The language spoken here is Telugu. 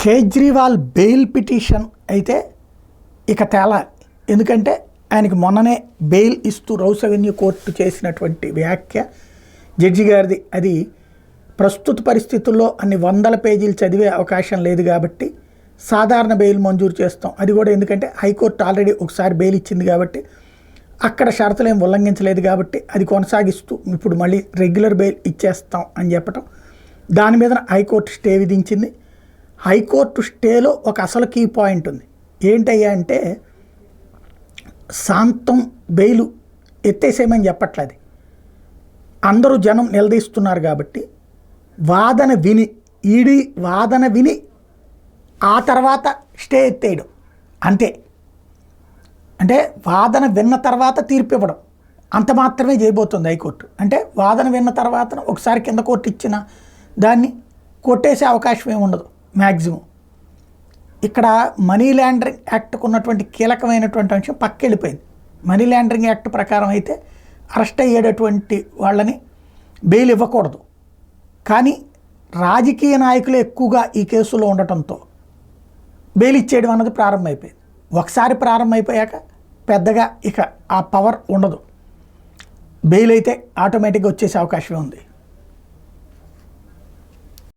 కేజ్రీవాల్ బెయిల్ పిటిషన్ అయితే ఇక తేలాలి. ఎందుకంటే ఆయనకి మొన్ననే బెయిల్ ఇస్తూ రౌస్ అవెన్యూ కోర్టు చేసినటువంటి వ్యాఖ్య జడ్జి గారిది అది ప్రస్తుత పరిస్థితుల్లో అన్ని వందల పేజీలు చదివే అవకాశం లేదు కాబట్టి సాధారణ బెయిల్ మంజూరు చేస్తాం. అది కూడా ఎందుకంటే హైకోర్టు ఆల్రెడీ ఒకసారి బెయిల్ ఇచ్చింది కాబట్టి అక్కడ షరతులు ఏం ఉల్లంఘించలేదు కాబట్టి అది కొనసాగిస్తూ ఇప్పుడు మళ్ళీ రెగ్యులర్ బెయిల్ ఇచ్చేస్తాం అని చెప్పటం. దాని మీద హైకోర్టు స్టే విధించింది. హైకోర్టు స్టేలో ఒక అసలు కీ పాయింట్ ఉంది. ఏంటయ్యా అంటే శాంతం బెయిలు ఎత్తేసేయమని చెప్పట్లేదు. అందరూ జనం నిలదీస్తున్నారు కాబట్టి వాదన విని ఈడీ వాదన విని ఆ తర్వాత స్టే ఎత్తేయడం అంతే. అంటే వాదన విన్న తర్వాత తీర్పు ఇవ్వడం అంత మాత్రమే చేయబోతుంది హైకోర్టు. అంటే వాదన విన్న తర్వాత ఒకసారి కింద కోర్టు ఇచ్చిన దాన్ని కొట్టేసే అవకాశం ఏమి ఉండదు మ్యాక్సిమం. ఇక్కడ మనీ లాండరింగ్ యాక్ట్కు ఉన్నటువంటి కీలకమైనటువంటి అంశం పక్కెళ్ళిపోయింది. మనీ లాండరింగ్ యాక్ట్ ప్రకారం అయితే అరెస్ట్ అయ్యేటటువంటి వాళ్ళని బెయిల్ ఇవ్వకూడదు. కానీ రాజకీయ నాయకులు ఎక్కువగా ఈ కేసులో ఉండటంతో బెయిల్ ఇచ్చేయడం అన్నది ప్రారంభమైపోయింది. ఒకసారి ప్రారంభమైపోయాక పెద్దగా ఇక ఆ పవర్ ఉండదు. బెయిల్ అయితే ఆటోమేటిక్గా వచ్చేసే అవకాశమే ఉంది.